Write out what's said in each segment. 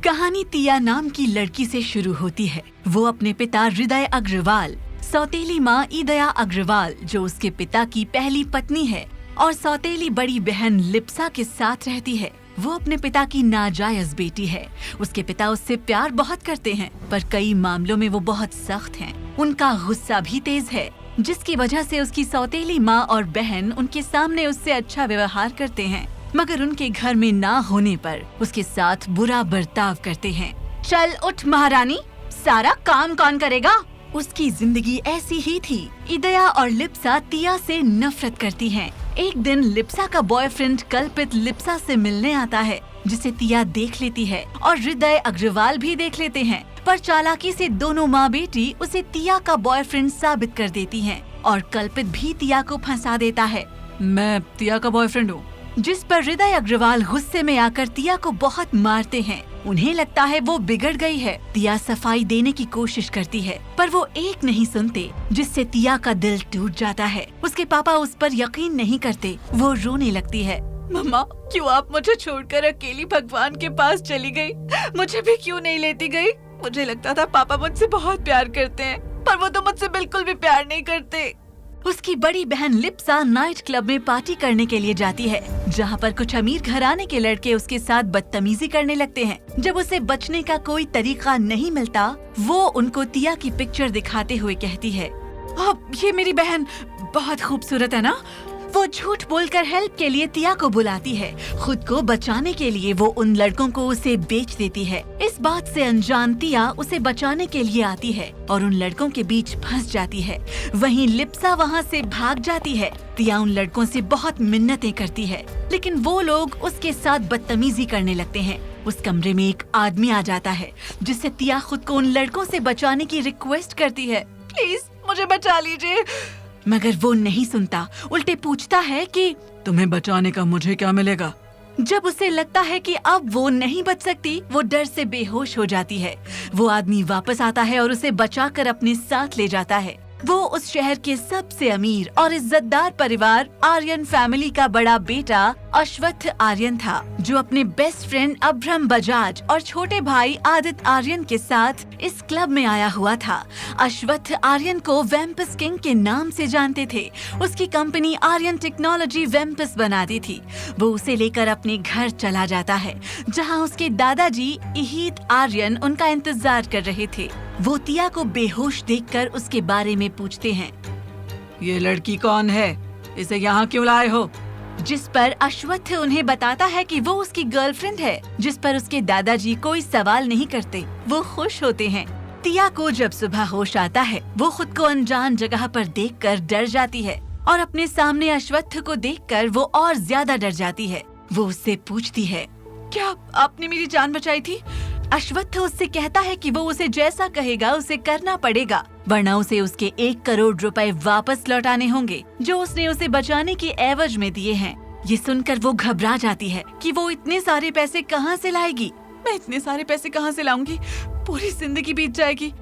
कहानी तिया नाम की लड़की से शुरू होती है। वो अपने पिता हृदय अग्रवाल, सौतेली माँ इदया अग्रवाल जो उसके पिता की पहली पत्नी है, और सौतेली बड़ी बहन लिप्सा के साथ रहती है। वो अपने पिता की नाजायज बेटी है। उसके पिता उससे प्यार बहुत करते हैं, पर कई मामलों में वो बहुत सख्त हैं। उनका गुस्सा भी तेज है, जिसकी वजह से उसकी सौतेली माँ और बहन उनके सामने उससे अच्छा व्यवहार करते हैं, मगर उनके घर में ना होने पर उसके साथ बुरा बर्ताव करते हैं। चल उठ महारानी, सारा काम कौन करेगा? उसकी जिंदगी ऐसी ही थी। इदया और लिप्सा तिया से नफरत करती हैं। एक दिन लिप्सा का बॉयफ्रेंड कल्पित लिप्सा से मिलने आता है, जिसे तिया देख लेती है और हृदय अग्रवाल भी देख लेते हैं। पर चालाकी से दोनों माँ बेटी उसे तिया का बॉयफ्रेंड साबित कर देती हैं और कल्पित भी तिया को फंसा देता है। मैं तिया का बॉयफ्रेंड हूँ। जिस पर हृदय अग्रवाल गुस्से में आकर तिया को बहुत मारते हैं। उन्हें लगता है वो बिगड़ गई है। तिया सफाई देने की कोशिश करती है, पर वो एक नहीं सुनते, जिससे तिया का दिल टूट जाता है। उसके पापा उस पर यकीन नहीं करते। वो रोने लगती है। मम्मा, क्यों आप मुझे छोड़कर अकेली भगवान के पास चली गई? मुझे भी क्यों नहीं लेती गई? मुझे लगता था पापा मुझसे बहुत प्यार करते हैं, पर वो तो मुझसे बिल्कुल भी प्यार नहीं करते। उसकी बड़ी बहन लिप्सा नाइट क्लब में पार्टी करने के लिए जाती है, जहाँ पर कुछ अमीर घराने के लड़के उसके साथ बदतमीजी करने लगते हैं। जब उसे बचने का कोई तरीका नहीं मिलता, वो उनको तिया की पिक्चर दिखाते हुए कहती है, अब ये मेरी बहन बहुत खूबसूरत है ना? वो झूठ बोलकर हेल्प के लिए तिया को बुलाती है। खुद को बचाने के लिए वो उन लड़कों को उसे बेच देती है। इस बात से अनजान तिया उसे बचाने के लिए आती है और उन लड़कों के बीच फंस जाती है। वहीं लिप्सा वहाँ से भाग जाती है। तिया उन लड़कों से बहुत मिन्नतें करती है, लेकिन वो लोग उसके साथ बदतमीजी करने लगते हैं। उस कमरे में एक आदमी आ जाता है, जिससे तिया खुद को उन लड़कों से बचाने की रिक्वेस्ट करती है। प्लीज मुझे बचा लीजिए। मगर वो नहीं सुनता, उल्टे पूछता है कि तुम्हें बचाने का मुझे क्या मिलेगा? जब उसे लगता है कि अब वो नहीं बच सकती, वो डर से बेहोश हो जाती है। वो आदमी वापस आता है और उसे बचाकर अपने साथ ले जाता है। वो उस शहर के सबसे अमीर और इज्जतदार परिवार आर्यन फैमिली का बड़ा बेटा अश्वत्थ आर्यन था, जो अपने बेस्ट फ्रेंड अभ्रम बजाज और छोटे भाई आदित्य आर्यन के साथ इस क्लब में आया हुआ था। अश्वत्थ आर्यन को वेम्पस किंग के नाम से जानते थे। उसकी कंपनी आर्यन टेक्नोलॉजी वेम्पस बनाती थी। वो उसे लेकर अपने घर चला जाता है, जहाँ उसके दादाजी इहीत आर्यन उनका इंतजार कर रहे थे। वो तिया को बेहोश देखकर उसके बारे में पूछते हैं। ये लड़की कौन है? इसे यहाँ क्यों लाए हो? जिस पर अश्वत्थ उन्हें बताता है कि वो उसकी गर्लफ्रेंड है, जिस पर उसके दादाजी कोई सवाल नहीं करते। वो खुश होते हैं। तिया को जब सुबह होश आता है, वो खुद को अनजान जगह पर देखकर डर जाती है और अपने सामने अश्वत्थ को देखकर वो और ज्यादा डर जाती है। वो उससे पूछती है, क्या आपने मेरी जान बचाई थी? अश्वत्थ उससे कहता है कि वो उसे जैसा कहेगा उसे करना पड़ेगा, वरना उसे उसके 1 करोड़ रुपए वापस लौटाने होंगे, जो उसने उसे बचाने के एवज में दिए हैं। ये सुनकर वो घबरा जाती है कि वो इतने सारे पैसे कहाँ से लाएगी। मैं इतने सारे पैसे कहाँ से लाऊंगी? पूरी जिंदगी बीत जाएगी।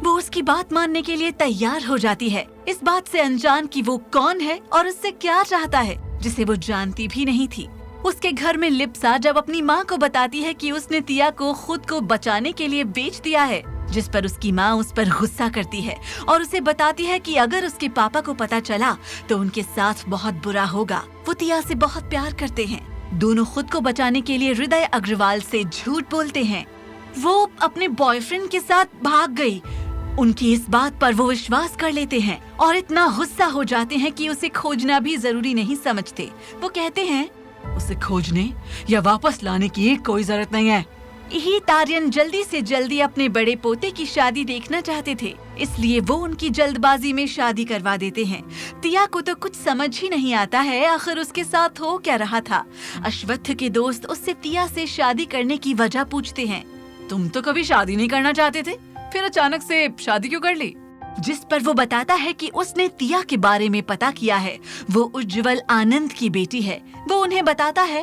वो उसकी बात मानने के लिए तैयार हो जाती है, इस बात से अनजान कि वो कौन है और उससे क्या चाहता है, जिसे वो जानती भी नहीं थी। उसके घर में लिप्सा जब अपनी माँ को बताती है कि उसने तिया को खुद को बचाने के लिए बेच दिया है, जिस पर उसकी माँ उस पर गुस्सा करती है और उसे बताती है कि अगर उसके पापा को पता चला तो उनके साथ बहुत बुरा होगा। वो तिया से बहुत प्यार करते हैं। दोनों खुद को बचाने के लिए हृदय अग्रवाल से झूठ बोलते हैं। वो अपने बॉयफ्रेंड के साथ भाग गई। उनकी इस बात पर वो विश्वास कर लेते हैं और इतना गुस्सा हो जाते हैं कि उसे खोजना भी जरूरी नहीं समझते। वो कहते हैं, उसे खोजने या वापस लाने की कोई जरूरत नहीं है। इहीत आर्यन जल्दी से जल्दी अपने बड़े पोते की शादी देखना चाहते थे, इसलिए वो उनकी जल्दबाजी में शादी करवा देते हैं। तिया को तो कुछ समझ ही नहीं आता है, आखिर उसके साथ हो क्या रहा था। अश्वत्थ के दोस्त उससे तिया से शादी करने की वजह पूछते हैं। तुम तो कभी शादी नहीं करना चाहते थे, फिर अचानक से शादी क्यों कर ली? जिस पर वो बताता है कि उसने तिया के बारे में पता किया है। वो उज्ज्वल आनंद की बेटी है। वो उन्हें बताता है,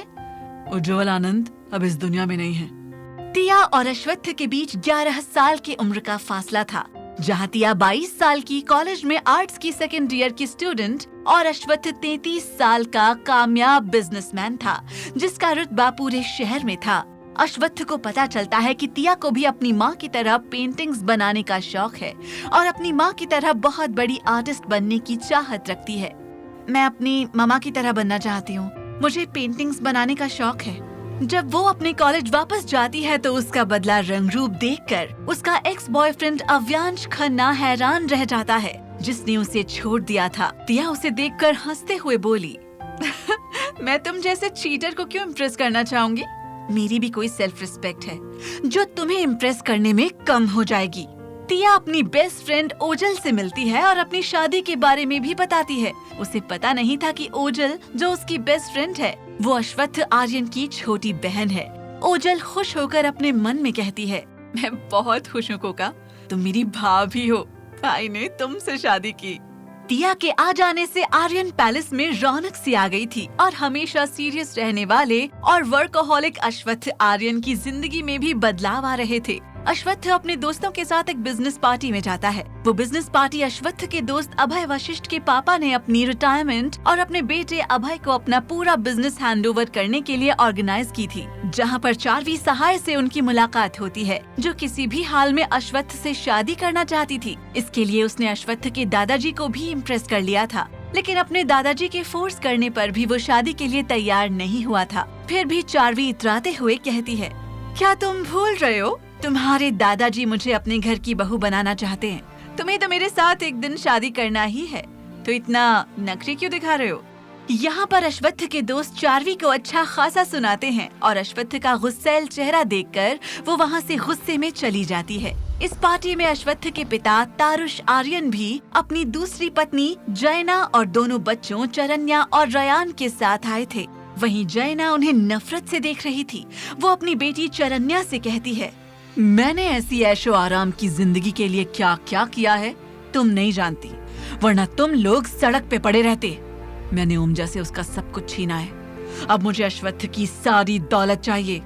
उज्ज्वल आनंद अब इस दुनिया में नहीं है। तिया और अश्वत्थ के बीच 11 साल की उम्र का फासला था, जहाँ तिया 22 साल की कॉलेज में आर्ट्स की 2nd ईयर की स्टूडेंट और अश्वत्थ 33 साल का कामयाब बिजनेसमैन था, जिसका रुतबा पूरे शहर में था। अश्वत्थ को पता चलता है कि तिया को भी अपनी माँ की तरह पेंटिंग्स बनाने का शौक है और अपनी माँ की तरह बहुत बड़ी आर्टिस्ट बनने की चाहत रखती है। मैं अपनी मामा की तरह बनना चाहती हूँ। मुझे पेंटिंग्स बनाने का शौक है। जब वो अपने कॉलेज वापस जाती है तो उसका बदला रंग रूप देखकर उसका एक्स बॉयफ्रेंड अव्यांश खन्ना हैरान रह जाता है, जिसने उसे छोड़ दिया था। तिया उसे देखकर हंसते हुए बोली, मैं तुम जैसे चीटर को क्यों इम्प्रेस करना चाहूंगी? मेरी भी कोई सेल्फ रिस्पेक्ट है जो तुम्हें इम्प्रेस करने में कम हो जाएगी। तिया अपनी बेस्ट फ्रेंड ओजल से मिलती है और अपनी शादी के बारे में भी बताती है। उसे पता नहीं था कि ओजल, जो उसकी बेस्ट फ्रेंड है, वो अश्वत्थ आर्यन की छोटी बहन है। ओजल खुश होकर अपने मन में कहती है, मैं बहुत खुश हूँ कोका, तुम मेरी भाभी हो। भाई ने तुमसे शादी की। तिया के आ जाने से आर्यन पैलेस में रौनक सी आ गई थी और हमेशा सीरियस रहने वाले और वर्कहोलिक अश्वत्थ आर्यन की जिंदगी में भी बदलाव आ रहे थे। अश्वत्थ अपने दोस्तों के साथ एक बिजनेस पार्टी में जाता है। वो बिजनेस पार्टी अश्वत्थ के दोस्त अभय वशिष्ठ के पापा ने अपनी रिटायरमेंट और अपने बेटे अभय को अपना पूरा बिजनेस हैंडओवर करने के लिए ऑर्गेनाइज की थी, जहां पर चारवी सहाय से उनकी मुलाकात होती है, जो किसी भी हाल में अश्वत्थ से शादी करना चाहती थी। इसके लिए उसने अश्वत्थ के दादाजी को भी इम्प्रेस कर लिया था, लेकिन अपने दादाजी के फोर्स करने पर भी वो शादी के लिए तैयार नहीं हुआ था। फिर भी चारवी इतराते हुए कहती है, क्या तुम भूल रहे हो, तुम्हारे दादाजी मुझे अपने घर की बहू बनाना चाहते हैं। तुम्हें तो मेरे साथ एक दिन शादी करना ही है, तो इतना नखरे क्यों दिखा रहे हो? यहाँ पर अश्वत्थ के दोस्त चारवी को अच्छा खासा सुनाते हैं और अश्वत्थ का गुस्सैल चेहरा देखकर वो वहाँ से गुस्से में चली जाती है। इस पार्टी में अश्वत्थ के पिता तारुष आर्यन भी अपनी दूसरी पत्नी जयना और दोनों बच्चों चरन्या और रयान के साथ आए थे। वहीं जयना उन्हें नफरत से देख रही थी। वो अपनी बेटी चरन्या से कहती है, मैंने ऐसी ऐशो आराम की जिंदगी के लिए क्या क्या किया है तुम नहीं जानती, वरना तुम लोग सड़क पे पड़े रहते। मैंने ओमजा से उसका सब कुछ छीना है, अब मुझे अश्वत्थ की सारी दौलत चाहिए।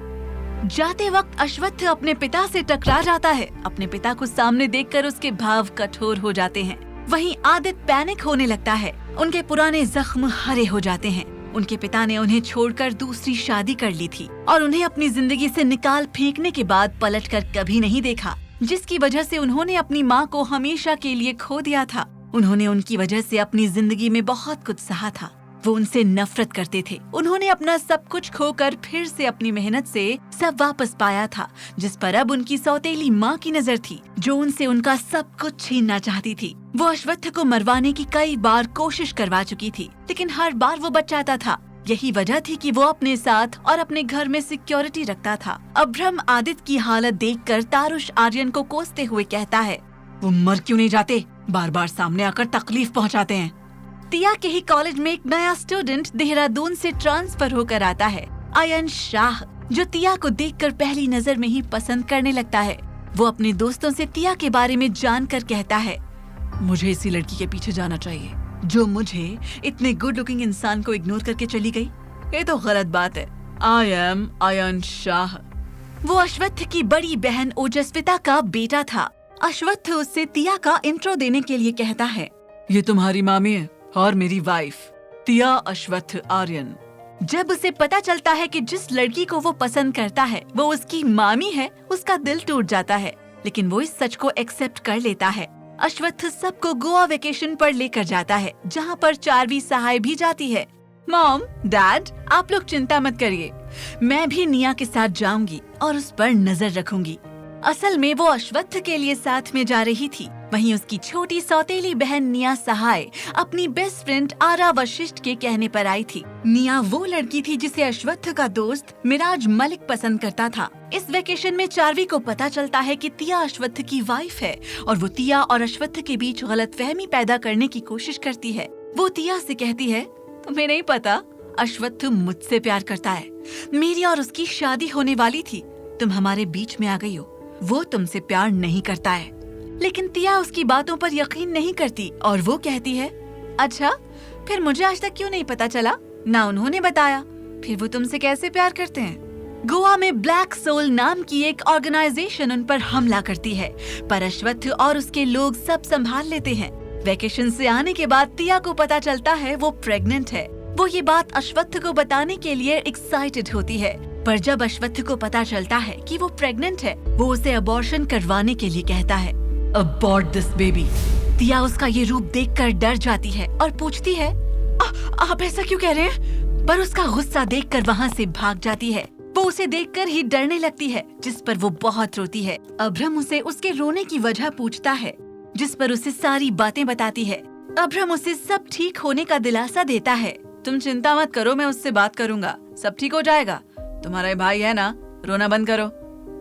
जाते वक्त अश्वत्थ अपने पिता से टकरा जाता है। अपने पिता को सामने देखकर उसके भाव कठोर हो जाते हैं। वहीं आदित्य पैनिक होने लगता है। उनके पुराने जख्म हरे हो जाते हैं। उनके पिता ने उन्हें छोड़कर दूसरी शादी कर ली थी और उन्हें अपनी जिंदगी से निकाल फेंकने के बाद पलटकर कभी नहीं देखा, जिसकी वजह से उन्होंने अपनी माँ को हमेशा के लिए खो दिया था। उन्होंने उनकी वजह से अपनी जिंदगी में बहुत कुछ सहा था। वो उनसे नफरत करते थे। उन्होंने अपना सब कुछ खोकर फिर से अपनी मेहनत से सब वापस पाया था, जिस पर अब उनकी सौतेली माँ की नजर थी, जो उनसे उनका सब कुछ छीनना चाहती थी। वो अश्वत्थ को मरवाने की कई बार कोशिश करवा चुकी थी, लेकिन हर बार वो बच जाता था। यही वजह थी कि वो अपने साथ और अपने घर में सिक्योरिटी रखता था। अभ्रम आदित्य की हालत देखकर तारुष आर्यन को कोसते हुए कहता है, वो मर क्यों नहीं जाते, बार बार सामने आकर तकलीफ पहुँचाते हैं। तिया के ही कॉलेज में एक नया स्टूडेंट देहरादून से ट्रांसफर होकर आता है, आयन शाह, जो तिया को देखकर पहली नजर में ही पसंद करने लगता है। वो अपने दोस्तों से तिया के बारे में जानकर कहता है, मुझे इसी लड़की के पीछे जाना चाहिए जो मुझे इतने गुड लुकिंग इंसान को इग्नोर करके चली गई। ये तो गलत बात है। I am ion Shah. वो अश्वत्थ की बड़ी बहन ओजस्विता का बेटा था। अश्वत्थ उससे तिया का इंट्रो देने के लिए कहता है, ये तुम्हारी मामी है और मेरी वाइफ तिया अश्वत्थ आर्यन। जब उसे पता चलता है कि जिस लड़की को वो पसंद करता है वो उसकी मामी है, उसका दिल टूट जाता है, लेकिन वो इस सच को एक्सेप्ट कर लेता है। अश्वत्थ सबको गोवा वेकेशन पर लेकर जाता है, जहाँ पर चारवी सहाय भी जाती है। मॉम, डैड, आप लोग चिंता मत करिए, मैं भी निया के साथ जाऊंगी और उस पर नजर रखूंगी। असल में वो अश्वत्थ के लिए साथ में जा रही थी। वहीं उसकी छोटी सौतेली बहन निया सहाय अपनी बेस्ट फ्रेंड आरा वशिष्ठ के कहने पर आई थी। निया वो लड़की थी जिसे अश्वत्थ का दोस्त मिराज मलिक पसंद करता था। इस वेकेशन में चारवी को पता चलता है कि तिया अश्वत्थ की वाइफ है और वो तिया और अश्वत्थ के बीच गलतफहमी पैदा करने की कोशिश करती है। वो तिया से कहती है, तुम्हें नहीं पता, अश्वत्थ मुझसे प्यार करता है। मेरी और उसकी शादी होने वाली थी, तुम हमारे बीच में आ गई हो। वो तुमसे प्यार नहीं करता है। लेकिन तिया उसकी बातों पर यकीन नहीं करती और वो कहती है, अच्छा, फिर मुझे आज तक क्यों नहीं पता चला? ना उन्होंने बताया, फिर वो तुमसे कैसे प्यार करते हैं? गोवा में ब्लैक सोल नाम की एक ऑर्गेनाइजेशन उन पर हमला करती है, पर अश्वत्थ और उसके लोग सब संभाल लेते हैं। वेकेशन से आने के बाद तिया को पता चलता है वो प्रेग्नेंट है। वो ये बात अश्वत्थ को बताने के लिए एक्साइटेड होती है। पर जब अश्वत्थ को पता चलता है कि वो प्रेग्नेंट है, वो उसे अबॉर्शन करवाने के लिए कहता है। Abort this baby. तिया उसका ये रूप देखकर डर जाती है और पूछती है, आप ऐसा क्यों कह रहे हैं? पर उसका गुस्सा देखकर वहाँ से भाग जाती है। वो उसे देखकर ही डरने लगती है, जिस पर वो बहुत रोती है। अब्रम उसे उसके रोने की वजह पूछता है, जिस पर उसे सारी बातें बताती है। अब्रम उसे सब ठीक होने का दिलासा देता है। तुम चिंता मत करो, मैं उससे बात करूंगा, सब ठीक हो जाएगा। तुम्हारा भाई है ना, रोना बंद करो।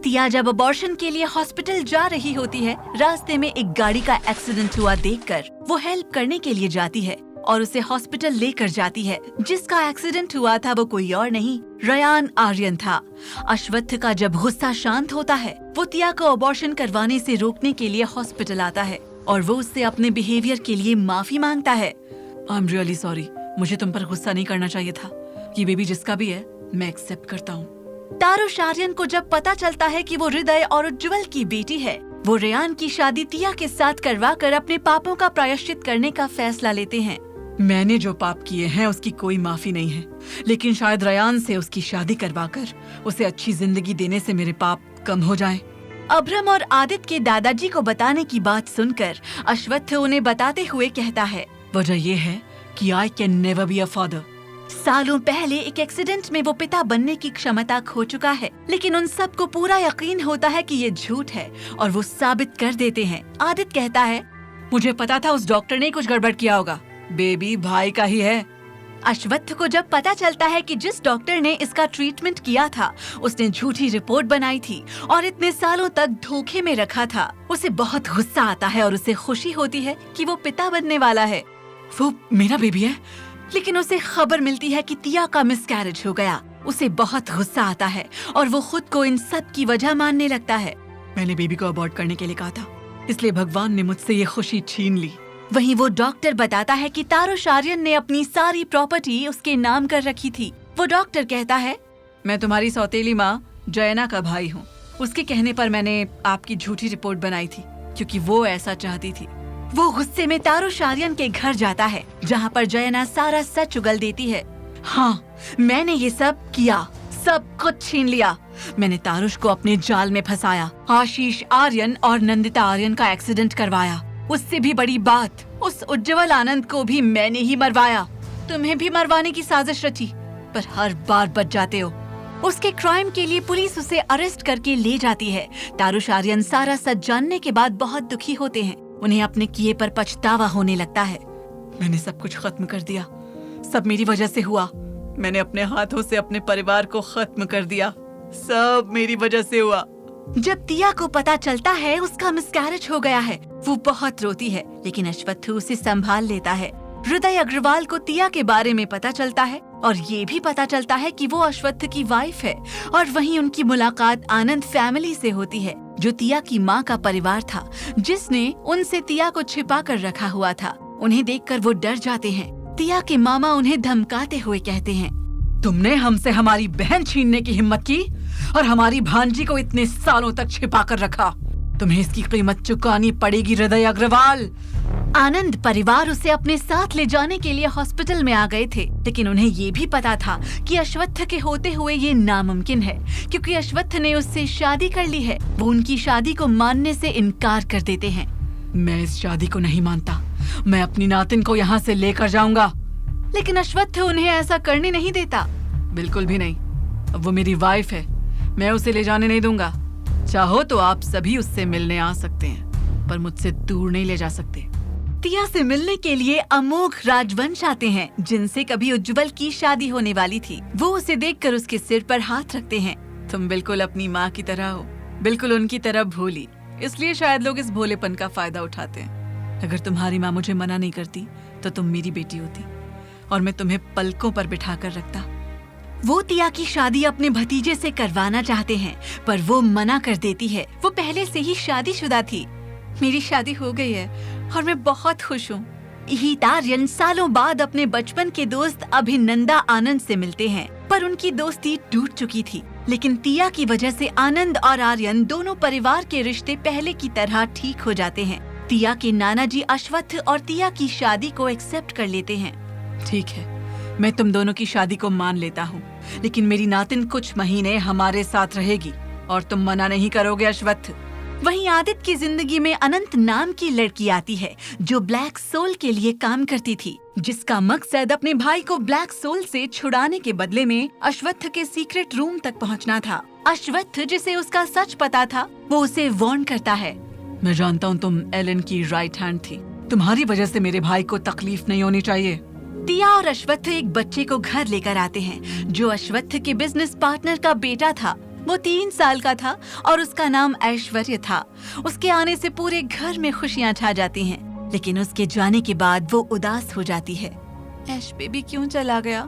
तिया जब अबॉर्शन के लिए हॉस्पिटल जा रही होती है, रास्ते में एक गाड़ी का एक्सीडेंट हुआ देखकर वो हेल्प करने के लिए जाती है और उसे हॉस्पिटल लेकर जाती है। जिसका एक्सीडेंट हुआ था वो कोई और नहीं, रयान आर्यन था। अश्वत्थ का जब गुस्सा शांत होता है, वो तिया को अबॉर्शन करवाने से रोकने के लिए हॉस्पिटल आता है और वो उससे अपने बिहेवियर के लिए माफी मांगता है। आई एम रियली सॉरी, मुझे तुम पर गुस्सा नहीं करना चाहिए था। ये बेबी जिसका भी है, मैं एक्सेप्ट करता हूँ। तारुश आर्यन को जब पता चलता है कि वो हृदय और उज्ज्वल की बेटी है, वो रेयान की शादी तिया के साथ करवाकर अपने पापों का प्रायश्चित करने का फैसला लेते हैं। मैंने जो पाप किए हैं उसकी कोई माफी नहीं है, लेकिन शायद रेयान से उसकी शादी करवाकर उसे अच्छी जिंदगी देने से मेरे पाप कम हो जाएं। अब्रम और आदित्य के दादाजी को बताने की बात सुनकर अश्वत्थ उन्हें बताते हुए कहता है, वजह ये है कि I can never be a father. सालों पहले एक एक्सीडेंट में वो पिता बनने की क्षमता खो चुका है, लेकिन उन सबको पूरा यकीन होता है कि ये झूठ है और वो साबित कर देते हैं। आदित्य कहता है, मुझे पता था उस डॉक्टर ने कुछ गड़बड़ किया होगा, बेबी भाई का ही है। अश्वत्थ को जब पता चलता है कि जिस डॉक्टर ने इसका ट्रीटमेंट किया था उसने झूठी रिपोर्ट बनाई थी और इतने सालों तक धोखे में रखा था, उसे बहुत गुस्सा आता है और उसे खुशी होती है कि वो पिता बनने वाला है। वो मेरा बेबी है, लेकिन उसे खबर मिलती है कि तिया का मिसकैरेज हो गया। उसे बहुत गुस्सा आता है और वो खुद को इन सब की वजह मानने लगता है। मैंने बेबी को अबॉर्ट करने के लिए कहा था, इसलिए भगवान ने मुझसे ये खुशी छीन ली। वहीं वो डॉक्टर बताता है कि तारुश आर्यन ने अपनी सारी प्रॉपर्टी उसके नाम कर रखी थी। वो डॉक्टर कहता है, मैं तुम्हारी सौतेली माँ जयना का भाई हूँ। उसके कहने पर मैंने आपकी झूठी रिपोर्ट बनाई थी, क्योंकि वो ऐसा चाहती थी। वो गुस्से में तारुश आर्यन के घर जाता है, जहाँ पर जयना सारा सच उगल देती है। हाँ, मैंने ये सब किया, सब कुछ छीन लिया। मैंने तारुश को अपने जाल में फंसाया, आशीष आर्यन और नंदिता आर्यन का एक्सीडेंट करवाया। उससे भी बड़ी बात, उस उज्ज्वल आनंद को भी मैंने ही मरवाया। तुम्हें भी मरवाने की साजिश रची, पर हर बार बच जाते हो। उसके क्राइम के लिए पुलिस उसे अरेस्ट करके ले जाती है। तारुश आर्यन सारा सच जानने के बाद बहुत दुखी होते हैं। उन्हें अपने किए पर पछतावा होने लगता है। मैंने सब कुछ खत्म कर दिया, सब मेरी वजह से हुआ। मैंने अपने हाथों से अपने परिवार को खत्म कर दिया, सब मेरी वजह से हुआ। जब तिया को पता चलता है उसका मिसकैरेज हो गया है, वो बहुत रोती है, लेकिन अश्वत्थ उसे संभाल लेता है। हृदय अग्रवाल को तिया के बारे में पता चलता है और ये भी पता चलता है कि वो अश्वत्थ की वाइफ है। और वहीं उनकी मुलाकात आनंद फैमिली से होती है, जो तिया की माँ का परिवार था, जिसने उनसे तिया को छिपा कर रखा हुआ था। उन्हें देखकर वो डर जाते हैं। तिया के मामा उन्हें धमकाते हुए कहते हैं, तुमने हमसे हमारी बहन छीनने की हिम्मत की और हमारी भांजी को इतने सालों तक छिपा कर रखा। तुम्हें इसकी कीमत चुकानी पड़ेगी हृदय अग्रवाल। आनंद परिवार उसे अपने साथ ले जाने के लिए हॉस्पिटल में आ गए थे, लेकिन उन्हें ये भी पता था कि अश्वत्थ के होते हुए ये नामुमकिन है, क्योंकि अश्वत्थ ने उससे शादी कर ली है। वो उनकी शादी को मानने से इनकार कर देते हैं। मैं इस शादी को नहीं मानता, मैं अपनी नातिन को यहाँ से लेकर जाऊंगा। लेकिन अश्वत्थ उन्हें ऐसा करने नहीं देता, बिल्कुल भी नहीं। अब वो मेरी वाइफ है, मैं उसे ले जाने नहीं दूंगा। चाहो तो आप सभी उससे मिलने आ सकते हैं, पर मुझसे दूर नहीं ले जा सकते। तिया से मिलने के लिए अमोघ राजवंश आते हैं, जिनसे कभी उज्ज्वल की शादी होने वाली थी। वो उसे देखकर उसके सिर पर हाथ रखते हैं। तुम बिल्कुल अपनी माँ की तरह हो, बिल्कुल उनकी तरह भोली, इसलिए शायद लोग इस भोलेपन का फायदा उठाते हैं। अगर तुम्हारी माँ मुझे मना नहीं करती तो तुम मेरी बेटी होती और मैं तुम्हें पलकों पर बिठा कर रखता। वो तिया की शादी अपने भतीजे से करवाना चाहते हैं, पर वो मना कर देती है। वो पहले से ही शादीशुदा थी। मेरी शादी हो गई है और मैं बहुत खुश हूँ। आर्यन सालों बाद अपने बचपन के दोस्त अभिनंदा आनंद से मिलते हैं, पर उनकी दोस्ती टूट चुकी थी। लेकिन तिया की वजह से आनंद और आर्यन दोनों परिवार के रिश्ते पहले की तरह ठीक हो जाते हैं। तिया के नाना जी अश्वत्थ और तिया की शादी को एक्सेप्ट कर लेते हैं। ठीक है, मैं तुम दोनों की शादी को मान लेता हूँ, लेकिन मेरी नातिन कुछ महीने हमारे साथ रहेगी और तुम मना नहीं करोगे अश्वत्थ। वहीं आदित्य की जिंदगी में अनंत नाम की लड़की आती है जो ब्लैक सोल के लिए काम करती थी, जिसका मकसद अपने भाई को ब्लैक सोल से छुड़ाने के बदले में अश्वत्थ के सीक्रेट रूम तक पहुंचना था। अश्वत्थ, जिसे उसका सच पता था, वो उसे वार्न करता है, मैं जानता हूँ तुम एलन की राइट हैंड थी, तुम्हारी वजह से मेरे भाई को तकलीफ नहीं होनी चाहिए। तिया और अश्वत्थ एक बच्चे को घर लेकर आते हैं जो अश्वत्थ के बिजनेस पार्टनर का बेटा था। वो 3 साल का था और उसका नाम ऐश्वर्य था। उसके आने से पूरे घर में खुशियाँ छा जाती हैं, लेकिन उसके जाने के बाद वो उदास हो जाती है। ऐश बेबी क्यों चला गया?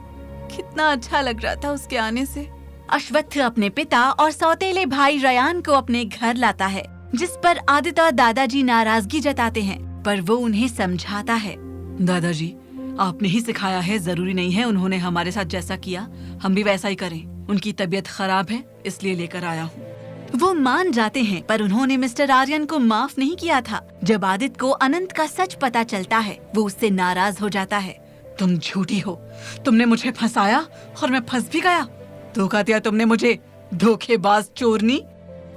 कितना अच्छा लग रहा था उसके आने से। अश्वत्थ अपने पिता और सौतेले भाई रयान को अपने घर लाता है, जिस पर आदित्य और दादाजी नाराजगी जताते हैं, पर वो उन्हें समझाता है, दादाजी आपने ही सिखाया है, जरूरी नहीं है उन्होंने हमारे साथ जैसा किया हम भी वैसा ही करें। उनकी तबीयत खराब है इसलिए लेकर आया हूँ। वो मान जाते हैं, पर उन्होंने मिस्टर आर्यन को माफ नहीं किया था। जब आदित्य को अनंत का सच पता चलता है, वो उससे नाराज हो जाता है। तुम झूठी हो, तुमने मुझे फंसाया और मैं फंस भी गया। धोखा दिया तुमने मुझे, धोखेबाज चोरनी।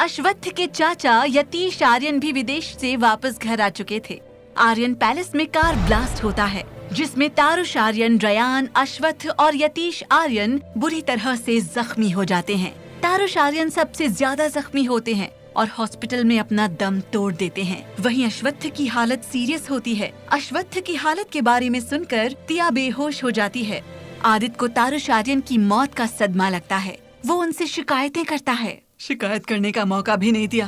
अश्वत्थ के चाचा यतीश आर्यन भी विदेश से वापस घर आ चुके थे। आर्यन पैलेस में कार ब्लास्ट होता है, जिसमें तारुष आर्यन, रयान, अश्वत्थ और यतीश आर्यन बुरी तरह से जख्मी हो जाते हैं। तारुष आर्यन सबसे ज्यादा जख्मी होते हैं और हॉस्पिटल में अपना दम तोड़ देते हैं। वहीं अश्वत्थ की हालत सीरियस होती है। अश्वत्थ की हालत के बारे में सुनकर तिया बेहोश हो जाती है। आदित्य को तारुष आर्यन की मौत का सदमा लगता है। वो उनसे शिकायतें करता है, शिकायत करने का मौका भी नहीं दिया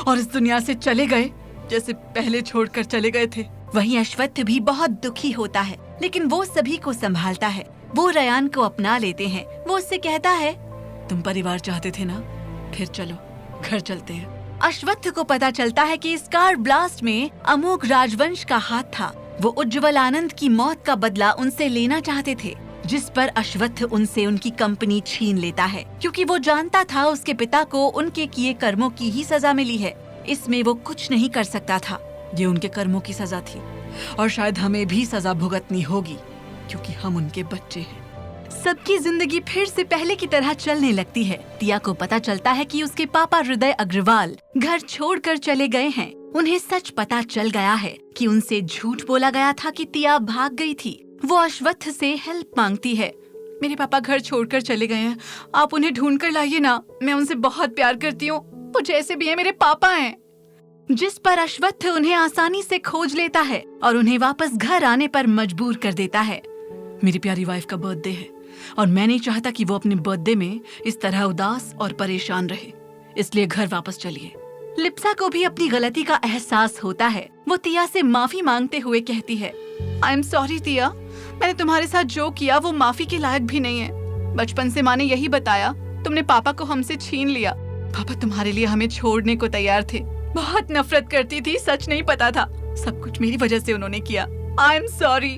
और इस दुनिया से चले गए जैसे पहले छोड़कर चले गए थे। वहीं अश्वत्थ भी बहुत दुखी होता है, लेकिन वो सभी को संभालता है। वो रयान को अपना लेते हैं। वो उससे कहता है, तुम परिवार चाहते थे ना, फिर चलो घर चलते हैं। अश्वत्थ को पता चलता है कि इस कार ब्लास्ट में अमोघ राजवंश का हाथ था। वो उज्ज्वल आनंद की मौत का बदला उनसे लेना चाहते थे, जिस पर अश्वत्थ उनसे उनकी कंपनी छीन लेता है, क्योंकि वो जानता था उसके पिता को उनके किए कर्मों की ही सजा मिली है। इसमें वो कुछ नहीं कर सकता था। ये उनके कर्मों की सजा थी और शायद हमें भी सजा भुगतनी होगी, क्योंकि हम उनके बच्चे हैं। सबकी जिंदगी फिर से पहले की तरह चलने लगती है। तिया को पता चलता है कि उसके पापा हृदय अग्रवाल घर छोड़कर चले गए हैं। उन्हें सच पता चल गया है कि उनसे झूठ बोला गया था कि तिया भाग गई थी। वो अश्वत्थ से हेल्प मांगती है, मेरे पापा घर छोड़कर चले गए हैं, आप उन्हें ढूंढ कर लाइए ना, मैं उनसे बहुत प्यार करती हूँ, वो जैसे भी है मेरे पापा हैं। जिस पर अश्वत्थ उन्हें आसानी से खोज लेता है और उन्हें वापस घर आने पर मजबूर कर देता है। मेरी प्यारी वाइफ का बर्थडे है और मैं नहीं चाहता कि वो अपने बर्थडे में इस तरह उदास और परेशान रहे, इसलिए घर वापस चलिए। लिप्सा को भी अपनी गलती का एहसास होता है। वो तिया से माफी मांगते हुए कहती है, आई एम सॉरी तिया, मैंने तुम्हारे साथ जो किया वो माफी के लायक भी नहीं है। बचपन से माँ ने यही बताया, तुमने पापा को हमसे छीन लिया। पापा तुम्हारे लिए हमें छोड़ने को तैयार थे, बहुत नफरत करती थी, सच नहीं पता था, सब कुछ मेरी वजह से उन्होंने किया। I am sorry.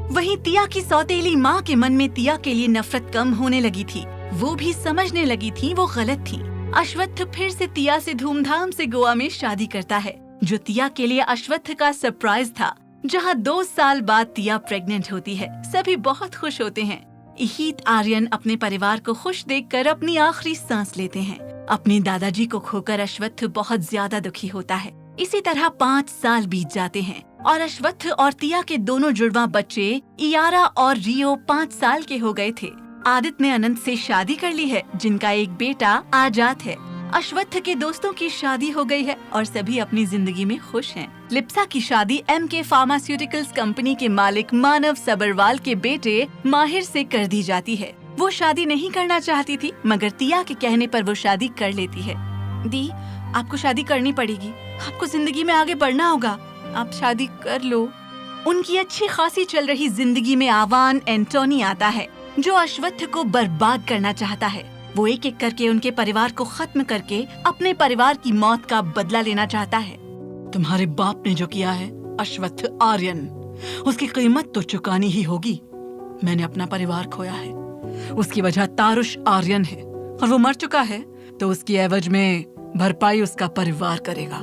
वहीं तिया की सौतेली माँ के मन में तिया के लिए नफरत कम होने लगी थी। वो भी समझने लगी थी वो गलत थी। अश्वत्थ फिर से तिया से धूमधाम से गोवा में शादी करता है, जो तिया के लिए अश्वत्थ का सरप्राइज था। जहाँ 2 साल बाद तिया प्रेग्नेंट होती है। सभी बहुत खुश होते हैं। इहीत आर्यन अपने परिवार को खुश देखकर अपनी आखिरी सांस लेते हैं। अपने दादाजी को खोकर अश्वत्थ बहुत ज्यादा दुखी होता है। इसी तरह 5 साल बीत जाते हैं और अश्वत्थ और तिया के दोनों जुड़वा बच्चे इयारा और रियो 5 साल के हो गए थे। आदित्य ने अनंत से शादी कर ली है, जिनका एक बेटा आजाद है। अश्वत्थ के दोस्तों की शादी हो गई है और सभी अपनी जिंदगी में खुश हैं। लिप्सा की शादी MK फार्मास्यूटिकल्स कंपनी के मालिक मानव सबरवाल के बेटे माहिर से कर दी जाती है। वो शादी नहीं करना चाहती थी, मगर तिया के कहने पर वो शादी कर लेती है। दी, आपको शादी करनी पड़ेगी, आपको जिंदगी में आगे बढ़ना होगा, आप शादी कर लो। उनकी अच्छी खासी चल रही जिंदगी में आवान एंटोनी आता है, जो अश्वत्थ को बर्बाद करना चाहता है। वो एक एक करके उनके परिवार को खत्म करके अपने परिवार की मौत का बदला लेना चाहता है। तुम्हारे बाप ने जो किया है अश्वत्थ आर्यन, उसकी कीमत तो चुकानी ही होगी। मैंने अपना परिवार खोया है, उसकी वजह तारुष आर्यन है और वो मर चुका है, तो उसकी एवज में भरपाई उसका परिवार करेगा।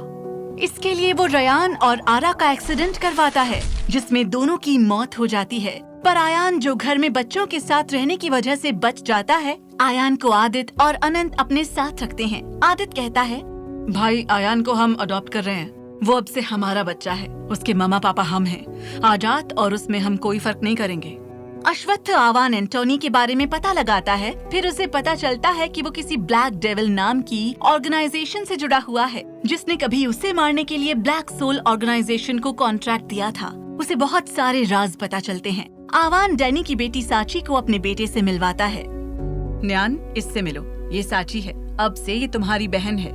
इसके लिए वो रयान और आरा का एक्सीडेंट करवाता है, जिसमें दोनों की मौत हो जाती है। पर आयान जो घर में बच्चों के साथ रहने की वजह से बच जाता है, आयान को आदित्य और अनंत अपने साथ रखते हैं। आदित्य कहता है, भाई आयान को हम अडॉप्ट कर रहे हैं, वो अब से हमारा बच्चा है, उसके मामा पापा हम हैं। आजाद और उसमें हम कोई फर्क नहीं करेंगे। अश्वत्थ आवान एंटोनी के बारे में पता लगाता है। फिर उसे पता चलता है कि वो किसी ब्लैक डेविल नाम की ऑर्गेनाइजेशन से जुड़ा हुआ है, जिसने कभी उसे मारने के लिए ब्लैक सोल ऑर्गेनाइजेशन को कॉन्ट्रैक्ट दिया था। उसे बहुत सारे राज पता चलते हैं। आवान डैनी की बेटी साची को अपने बेटे से मिलवाता है। न्यान, इससे मिलो, ये साची है, अब से ये तुम्हारी बहन है।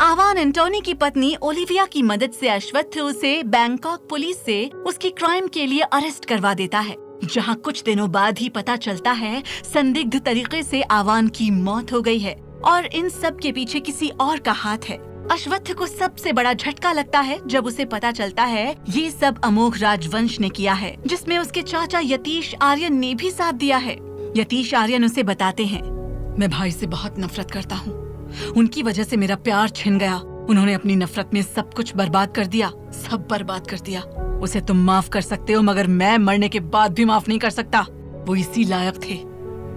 आवान एंटोनी की पत्नी ओलिविया की मदद से अश्वत्थ उसे बैंकॉक पुलिस से उसकी क्राइम के लिए अरेस्ट करवा देता है, जहां कुछ दिनों बाद ही पता चलता है संदिग्ध तरीके से आवान की मौत हो गई है और इन सब के पीछे किसी और का हाथ है। अश्वत्थ को सबसे बड़ा झटका लगता है जब उसे पता चलता है ये सब अमोघ राजवंश ने किया है, जिसमें उसके चाचा यतीश आर्यन ने भी साथ दिया है। यतीश आर्यन उसे बताते हैं, मैं भाई से बहुत नफरत करता हूँ, उनकी वजह से मेरा प्यार छिन गया, उन्होंने अपनी नफरत में सब कुछ बर्बाद कर दिया, सब बर्बाद कर दिया। उसे तुम माफ कर सकते हो, मगर मैं मरने के बाद भी माफ नहीं कर सकता, वो इसी लायक थे।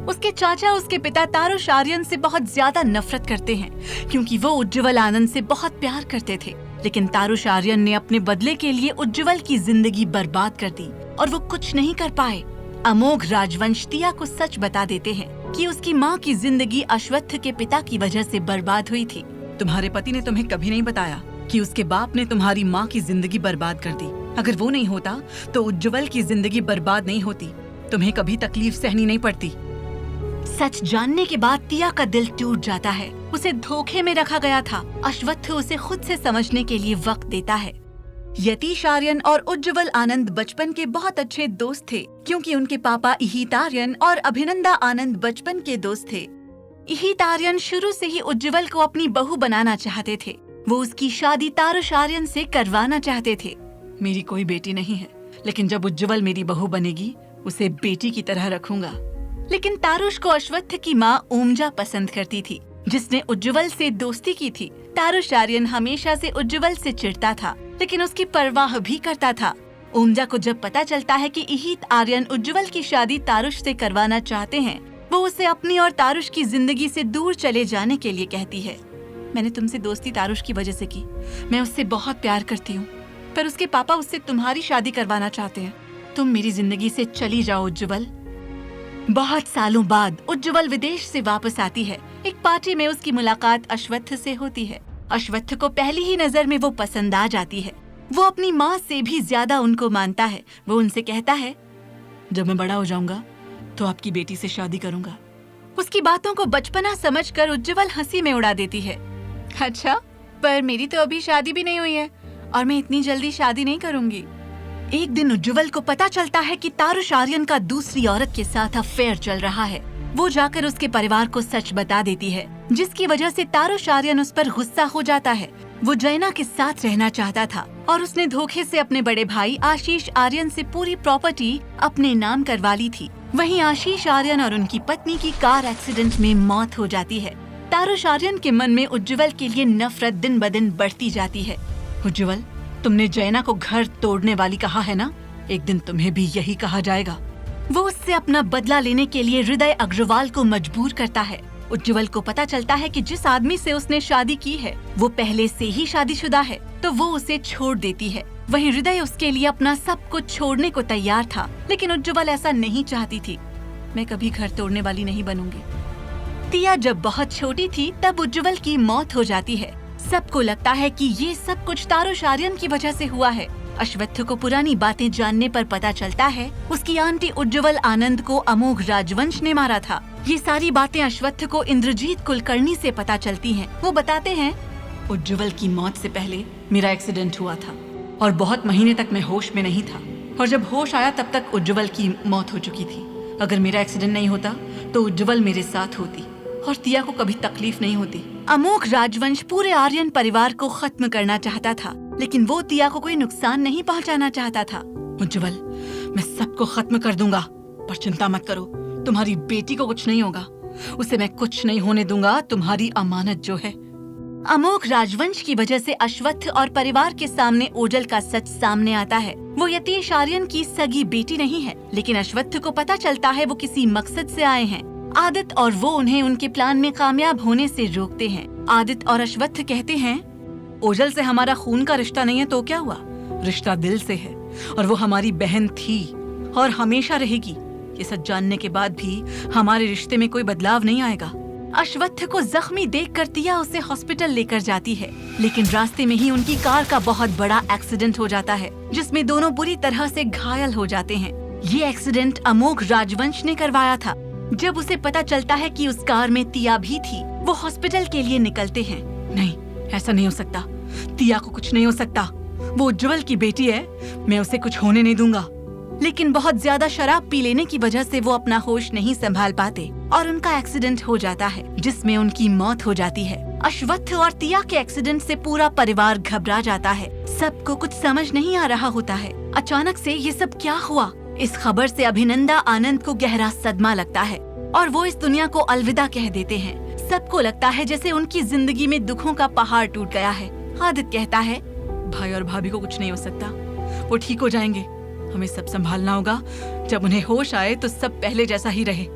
उसके चाचा उसके पिता तारुश आर्यन से बहुत ज्यादा नफरत करते हैं, क्योंकि वो उज्ज्वल आनंद से बहुत प्यार करते थे। लेकिन तारुश आर्यन ने अपने बदले के लिए उज्ज्वल की जिंदगी बर्बाद कर दी और वो कुछ नहीं कर पाए। अमोघ राजवंश तिया को सच बता देते हैं कि उसकी माँ की जिंदगी अश्वत्थ के पिता की वजह से बर्बाद हुई थी। तुम्हारे पति ने तुम्हें कभी नहीं बताया कि उसके बाप ने तुम्हारी माँ की जिंदगी बर्बाद कर दी। अगर वो नहीं होता तो उज्ज्वल की जिंदगी बर्बाद नहीं होती, तुम्हें कभी तकलीफ सहनी नहीं पड़ती। सच जानने के बाद तिया का दिल टूट जाता है। उसे धोखे में रखा गया था। अश्वत्थ उसे खुद से समझने के लिए वक्त देता है। यतीश आर्यन और उज्ज्वल आनंद बचपन के बहुत अच्छे दोस्त थे, क्योंकि उनके पापा इहित आर्यन और अभिनंदा आनंद बचपन के दोस्त थे। इहित आर्यन शुरू से ही उज्ज्वल को अपनी बहू बनाना चाहते थे। वो उसकी शादी तारुश आर्यन से करवाना चाहते थे। मेरी कोई बेटी नहीं है, लेकिन जब उज्ज्वल मेरी बहू बनेगी उसे बेटी की तरह रखूंगा। लेकिन तारुश को अश्वत्थ की माँ ओमजा पसंद करती थी, जिसने उज्ज्वल से दोस्ती की थी। तारुश आर्यन हमेशा से उज्ज्वल से चिढ़ता था, लेकिन उसकी परवाह भी करता था। ओमजा को जब पता चलता है कि इहित आर्यन उज्ज्वल की शादी तारुश से करवाना चाहते हैं, वो उसे अपनी और तारुश की जिंदगी से दूर चले जाने के लिए कहती है। मैंने तुमसे दोस्ती तारुश की वजह से की, मैं उससे बहुत प्यार करती हूँ, पर उसके पापा उससे तुम्हारी शादी करवाना चाहते हैं। तुम मेरी जिंदगी से चली जाओ उज्ज्वल। बहुत सालों बाद उज्ज्वल विदेश से वापस आती है। एक पार्टी में उसकी मुलाकात अश्वत्थ से होती है। अश्वत्थ को पहली ही नजर में वो पसंद आ जाती है। वो अपनी माँ से भी ज्यादा उनको मानता है। वो उनसे कहता है, जब मैं बड़ा हो जाऊंगा तो आपकी बेटी से शादी करूंगा। उसकी बातों को बचपना समझकर उज्ज्वल हंसी में उड़ा देती है। अच्छा, पर मेरी तो अभी शादी भी नहीं हुई है और मैं इतनी जल्दी शादी नहीं करूंगी। एक दिन उज्ज्वल को पता चलता है कि तारुश आर्यन का दूसरी औरत के साथ अफेयर चल रहा है। वो जाकर उसके परिवार को सच बता देती है, जिसकी वजह से तारुश आर्यन उस पर गुस्सा हो जाता है। वो जैना के साथ रहना चाहता था और उसने धोखे से अपने बड़े भाई आशीष आर्यन से पूरी प्रॉपर्टी अपने नाम करवा ली थी। वहीं आशीष आर्यन और उनकी पत्नी की कार एक्सीडेंट में मौत हो जाती है। तारुश आर्यन के मन में उज्ज्वल के लिए नफरत दिन ब दिन बढ़ती जाती है। उज्ज्वल, तुमने जैना को घर तोड़ने वाली कहा है ना, एक दिन तुम्हें भी यही कहा जाएगा। वो उससे अपना बदला लेने के लिए हृदय अग्रवाल को मजबूर करता है। उज्ज्वल को पता चलता है कि जिस आदमी से उसने शादी की है वो पहले से ही शादीशुदा है, तो वो उसे छोड़ देती है। वहीं हृदय उसके लिए अपना सब कुछ छोड़ने को तैयार था, लेकिन उज्ज्वल ऐसा नहीं चाहती थी। मैं कभी घर तोड़ने वाली नहीं बनूंगी। तिया जब बहुत छोटी थी तब उज्ज्वल की मौत हो जाती है। सबको लगता है कि ये सब कुछ तारुश आर्यन की वजह से हुआ है। अश्वत्थ को पुरानी बातें जानने पर पता चलता है उसकी आंटी उज्ज्वल आनंद को अमोघ राजवंश ने मारा था। ये सारी बातें अश्वत्थ को इंद्रजीत कुलकर्णी से पता चलती हैं। वो बताते हैं, उज्ज्वल की मौत से पहले मेरा एक्सीडेंट हुआ था और बहुत महीने तक मैं होश में नहीं था, और जब होश आया तब तक उज्ज्वल की मौत हो चुकी थी। अगर मेरा एक्सीडेंट नहीं होता तो उज्ज्वल मेरे साथ होती और तिया को कभी तकलीफ नहीं होती। अमोघ राजवंश पूरे आर्यन परिवार को खत्म करना चाहता था, लेकिन वो तिया को कोई नुकसान नहीं पहुंचाना चाहता था। उज्ज्वल, मैं सबको खत्म कर दूंगा, पर चिंता मत करो, तुम्हारी बेटी को कुछ नहीं होगा, उसे मैं कुछ नहीं होने दूंगा, तुम्हारी अमानत जो है। अमोघ राजवंश की वजह से अश्वत्थ और परिवार के सामने ओझल का सच सामने आता है। वो यतीश आर्यन की सगी बेटी नहीं है, लेकिन अश्वत्थ को पता चलता है वो किसी मकसद से आए हैं। आदित्य और वो उन्हें उनके प्लान में कामयाब होने से रोकते हैं। आदित्य और अश्वत्थ कहते हैं, ओजल से हमारा खून का रिश्ता नहीं है तो क्या हुआ, रिश्ता दिल से है और वो हमारी बहन थी और हमेशा रहेगी। ये सच जानने के बाद भी हमारे रिश्ते में कोई बदलाव नहीं आएगा। अश्वत्थ को जख्मी देखकर तिया उसे हॉस्पिटल लेकर जाती है, लेकिन रास्ते में ही उनकी कार का बहुत बड़ा एक्सीडेंट हो जाता है, जिसमें दोनों बुरी तरह से घायल हो जाते हैं। ये एक्सीडेंट अमोघ राजवंश ने करवाया था। जब उसे पता चलता है कि उस कार में तिया भी थी, वो हॉस्पिटल के लिए निकलते हैं। नहीं, ऐसा नहीं हो सकता, तिया को कुछ नहीं हो सकता, वो उज्जवल की बेटी है, मैं उसे कुछ होने नहीं दूंगा। लेकिन बहुत ज्यादा शराब पी लेने की वजह से वो अपना होश नहीं संभाल पाते और उनका एक्सीडेंट हो जाता है, जिसमें उनकी मौत हो जाती है। अश्वत्थ और तिया के एक्सीडेंट से पूरा परिवार घबरा जाता है। सबको कुछ समझ नहीं आ रहा होता है। अचानक से ये सब क्या हुआ? इस खबर से अभिनंदा आनंद को गहरा सदमा लगता है और वो इस दुनिया को अलविदा कह देते हैं। सबको लगता है जैसे उनकी जिंदगी में दुखों का पहाड़ टूट गया है। आदित्य कहता है, भाई और भाभी को कुछ नहीं हो सकता, वो ठीक हो जाएंगे। हमें सब संभालना होगा। जब उन्हें होश आए तो सब पहले जैसा ही रहे,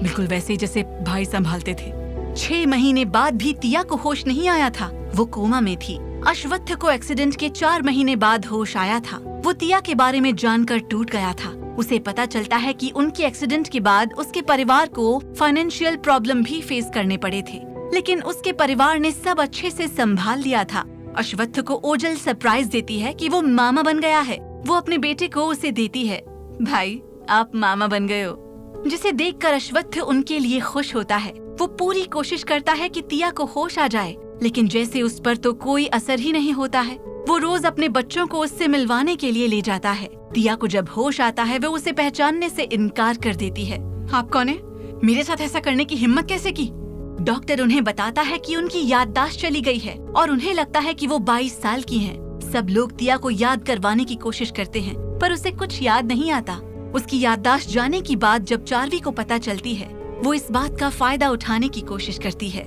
बिल्कुल वैसे ही जैसे भाई संभालते थे। 6 महीने बाद भी तिया को होश नहीं आया था, वो कोमा में थी। अश्वत्थ को एक्सीडेंट के 4 महीने बाद होश आया था। वो तिया के बारे में जानकर टूट गया था। उसे पता चलता है कि उनके एक्सीडेंट के बाद उसके परिवार को फाइनेंशियल प्रॉब्लम भी फेस करने पड़े थे, लेकिन उसके परिवार ने सब अच्छे से संभाल लिया था। अश्वत्थ को ओजल सरप्राइज देती है कि वो मामा बन गया है। वो अपने बेटे को उसे देती है, भाई आप मामा बन गए हो, जिसे देखकर अश्वत्थ उनके लिए खुश होता है। वो पूरी कोशिश करता है कि तिया को होश आ जाए, लेकिन जैसे उस पर तो कोई असर ही नहीं होता है। वो रोज अपने बच्चों को उससे मिलवाने के लिए ले जाता है। तिया को जब होश आता है वो उसे पहचानने से इनकार कर देती है। आप कौन है? मेरे साथ ऐसा करने की हिम्मत कैसे की? डॉक्टर उन्हें बताता है कि उनकी याददाश्त चली गई है और उन्हें लगता है कि वो 22 साल की हैं। सब लोग तिया को याद करवाने की कोशिश करते हैं, पर उसे कुछ याद नहीं आता। उसकी याददाश्त जाने की बात जब चार्वी को पता चलती है, वो इस बात का फायदा उठाने की कोशिश करती है।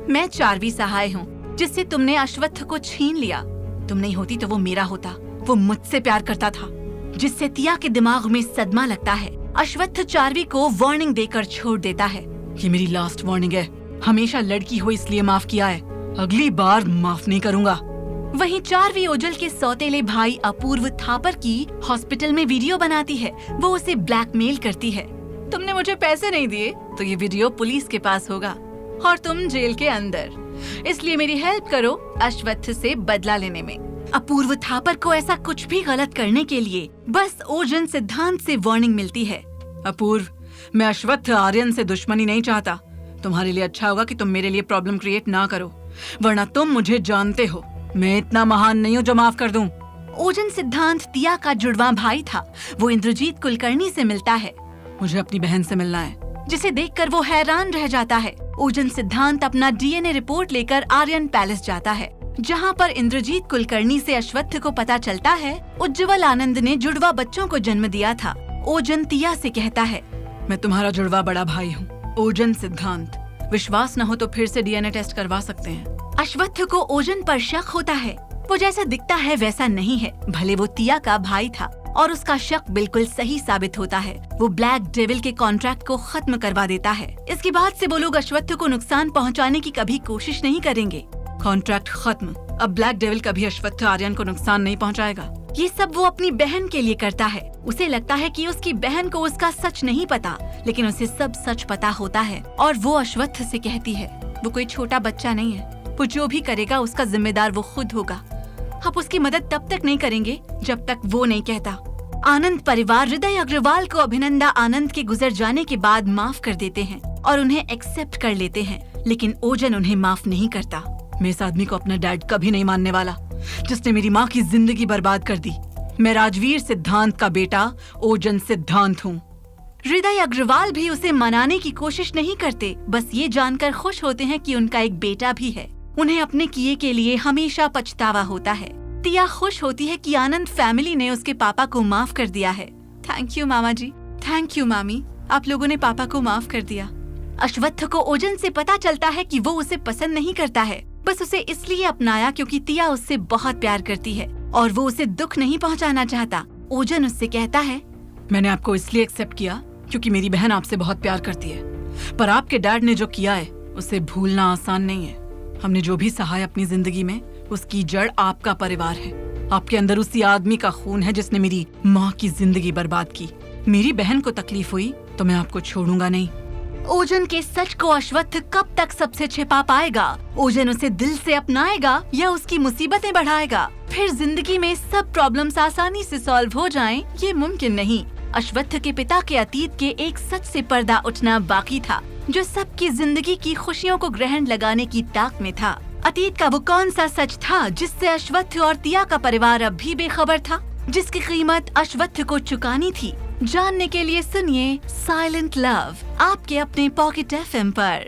मैं चार्वी सहाय हूँ, जिससे तुमने अश्वत्थ को छीन लिया। तुम नहीं होती तो वो मेरा होता। वो मुझसे प्यार करता था, जिससे तिया के दिमाग में सदमा लगता है। अश्वत्थ चार्वी को वार्निंग देकर छोड़ देता है। ये मेरी लास्ट वार्निंग है, हमेशा लड़की हो इसलिए माफ किया है, अगली बार माफ नहीं करूँगा। वहीं चार्वी ओजल के सौतेले भाई अपूर्व थापर की हॉस्पिटल में वीडियो बनाती है। वो उसे ब्लैकमेल करती है, तुमने मुझे पैसे नहीं दिए तो ये वीडियो पुलिस के पास होगा और तुम जेल के अंदर, इसलिए मेरी हेल्प करो अश्वत्थ से बदला लेने में। अपूर्व थापर को ऐसा कुछ भी गलत करने के लिए बस ओजन सिद्धांत से वार्निंग मिलती है। अपूर्व, मैं अश्वत्थ आर्यन से दुश्मनी नहीं चाहता। तुम्हारे लिए अच्छा होगा कि तुम मेरे लिए प्रॉब्लम क्रिएट ना करो, वरना तुम मुझे जानते हो, मैं इतना महान नहीं हूँ जो माफ कर दूं। ओजन सिद्धांत तिया का जुड़वा भाई था। वो इंद्रजीत कुलकर्णी से मिलता है। मुझे अपनी बहन से मिलना है, जिसे देखकर वो हैरान रह जाता है। ओजन सिद्धांत अपना डीएनए रिपोर्ट लेकर आर्यन पैलेस जाता है, जहाँ पर इंद्रजीत कुलकर्णी से अश्वत्थ को पता चलता है उज्जवल आनंद ने जुड़वा बच्चों को जन्म दिया था। ओजन तिया से कहता है, मैं तुम्हारा जुड़वा बड़ा भाई हूँ ओजन सिद्धांत, विश्वास न हो तो फिर से डीएनए टेस्ट करवा सकते हैं। अश्वत्थ को ओजन पर शक होता है। वो जैसा दिखता है वैसा नहीं है, भले वो तिया का भाई था, और उसका शक बिल्कुल सही साबित होता है। वो ब्लैक डेविल के कॉन्ट्रैक्ट को खत्म करवा देता है। इसके बाद से वो लोग अश्वत्थ को नुकसान पहुंचाने की कभी कोशिश नहीं करेंगे। कॉन्ट्रैक्ट खत्म, अब ब्लैक डेविल कभी अश्वत्थ आर्यन को नुकसान नहीं पहुंचाएगा। ये सब वो अपनी बहन के लिए करता है। उसे लगता है कि उसकी बहन को उसका सच नहीं पता, लेकिन उसे सब सच पता होता है और वो अश्वत्थ से कहती है, वो कोई छोटा बच्चा नहीं है, वो जो भी करेगा उसका जिम्मेदार वो खुद होगा। आप उसकी मदद तब तक नहीं करेंगे जब तक वो नहीं कहता। आनंद परिवार हृदय अग्रवाल को अभिनंदा आनंद के गुजर जाने के बाद माफ कर देते हैं और उन्हें एक्सेप्ट कर लेते हैं, लेकिन ओजन उन्हें माफ नहीं करता। मैं इस आदमी को अपना डैड कभी नहीं मानने वाला, जिसने मेरी माँ की जिंदगी बर्बाद कर दी। मैं राजवीर सिद्धांत का बेटा ओजन सिद्धांत हूँ। हृदय अग्रवाल भी उसे मनाने की कोशिश नहीं करते, बस ये जानकर खुश होते हैं कि उनका एक बेटा भी है। उन्हें अपने किए के लिए हमेशा पछतावा होता है। तिया खुश होती है कि आनंद फैमिली ने उसके पापा को माफ कर दिया है। थैंक यू मामा जी, थैंक यू मामी, आप लोगों ने पापा को माफ कर दिया। अश्वत्थ को ओजन से पता चलता है कि वो उसे पसंद नहीं करता है, बस उसे इसलिए अपनाया क्योंकि तिया उससे बहुत प्यार करती है और वो उसे दुख नहीं पहुंचाना चाहता। ओजन उससे कहता है, मैंने आपको इसलिए एक्सेप्ट किया क्योंकि मेरी बहन आपसे बहुत प्यार करती है, पर आपके डैड ने जो किया है उसे भूलना आसान नहीं है। हमने जो भी सहा है अपनी जिंदगी में, उसकी जड़ आपका परिवार है। आपके अंदर उसी आदमी का खून है जिसने मेरी माँ की जिंदगी बर्बाद की। मेरी बहन को तकलीफ हुई तो मैं आपको छोड़ूंगा नहीं। ओजन के सच को अश्वत्थ कब तक सबसे छिपा पाएगा? ओजन उसे दिल से अपनाएगा या उसकी मुसीबतें बढ़ाएगा? फिर जिंदगी में सब प्रॉब्लम्स आसानी से सॉल्व हो जाएं, ये मुमकिन नहीं। अश्वत्थ के पिता के अतीत के एक सच से पर्दा उठना बाकी था, जो सबकी जिंदगी की खुशियों को ग्रहण लगाने की ताक में था। अतीत का वो कौन सा सच था जिससे अश्वत्थ और तिया का परिवार अब भी बेखबर था, जिसकी कीमत अश्वत्थ को चुकानी थी? जानने के लिए सुनिए साइलेंट लव आपके अपने पॉकेट FM पर।